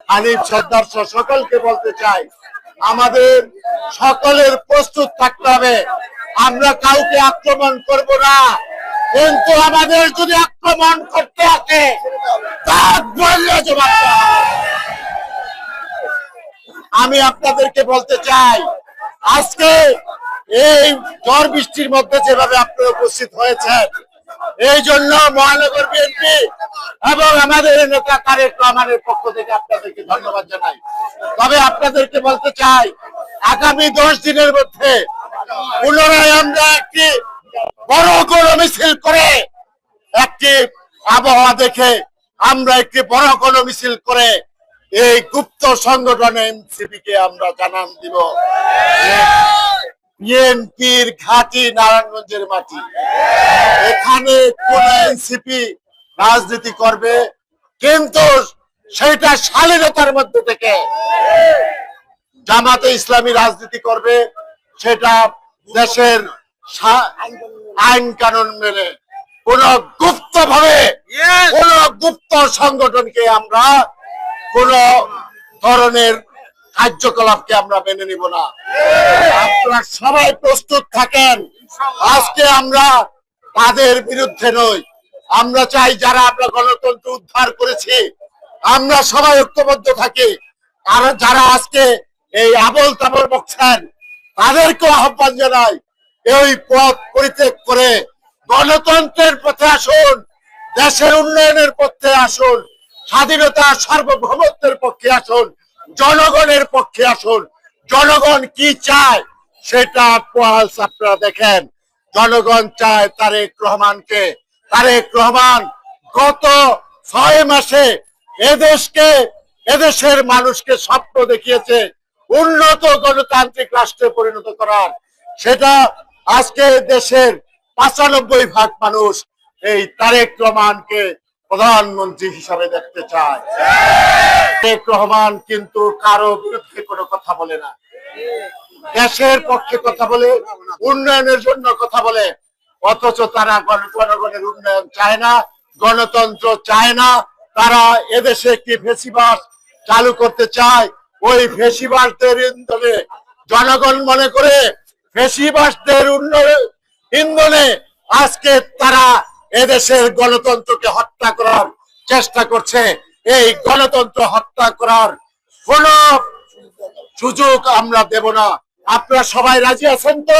হানিফ সর্দার সকলকে বলতে চাই, আমাদের সকলের প্রস্তুত থাকতে হবে। আমরা কাউকে আক্রমণ করব না, কিন্তু আমাদের যদি আক্রমণ করতে আসে জবাব দেওয়া হবে। আমি আপনাদেরকে বলতে চাই, আজকে এই ঝড় বৃষ্টির মধ্যে যেভাবে আপনারা উপস্থিত হয়েছেন, এই জন্য মহানগর বিএনপি এবং আমাদের নেতা তারেক রহমানের পক্ষ থেকে আপনাদেরকে ধন্যবাদ জানাই। তবে আপনাদেরকে বলতে চাই, আগামী 10 দিনের মধ্যে পুনরায় আমরা একটি বড় গণমিছিল করে, একটি আবহাওয়া দেখে আমরা একটি বড় গণমিছিল করে এই গুপ্ত সংগঠন এনসিপি কে আমরা জানান দিব বিএনপির ঘাঁটি নারায়ণগঞ্জের মাটি। এখানে কোন এনসিপি রাজনীতি করবে, কিন্তু সেটা শালীনতার মধ্যে থেকে। জামাতে ইসলামী রাজনীতি করবে, সেটা দেশের আইন কানুন মেনে। কোন গুপ্ত ভাবে কোন গুপ্ত সংগঠনকে আমরা কোন ধরনের কার্যকলাপকে আমরা মেনে নিব না। আপনারা সবাই প্রস্তুত থাকেন। আজকে আমরা তাদের বিরুদ্ধে নই, আমরা চাই যারা আমরা গণতন্ত্র উদ্ধার করেছি আমরা সবাই ঐক্যবদ্ধ থাকি। আর যারা আজকে এই আবল তাবল বকছেন তাদেরকে আহ্বান জানাই, এই পথ পরিত্যাগ করে গণতন্ত্রের পথে আসুন, দেশের উন্নয়নের পথে আসুন, স্বাধীনতা সার্বভৌমত্বের পক্ষে আসুন, জনগণের পক্ষে আসুন। জনগণ কি চায় সেটা আপনারা দেখেন। জনগণ চায় তারেক রহমানকে। তারেক রহমান গত 6 মাসে এদেশের মানুষকে স্বপ্ন দেখিয়েছে উন্নত গণতান্ত্রিক রাষ্ট্রে পরিণত করার। সেটা আজকে দেশের 95% মানুষ এই তারেক রহমানকে প্রধানমন্ত্রী হিসাবে দেখতে চায়। তারেক রহমান কিন্তু কারো বিরুদ্ধে কোনো কথা বলে না, দেশের পক্ষে কথা বলে, উন্নয়নের জন্য কথা বলে। অথচ তারা জনগণের উন্নয়ন চায় না, গণতন্ত্র চায় না। তারা এদেশে একটি ফেসিবাদ চালু করতে চায়। ওই ফেসিবাদদের ইন্ধনে জনগণ মনে করে ফেসিবাদদের ইন্ধনে আজকে তারা এদেশের গণতন্ত্রকে হত্যা করার চেষ্টা করছে। এই গণতন্ত্র হত্যা করার কোন সুযোগ আমরা দেব না। আপনারা সবাই রাজি আছেন তো?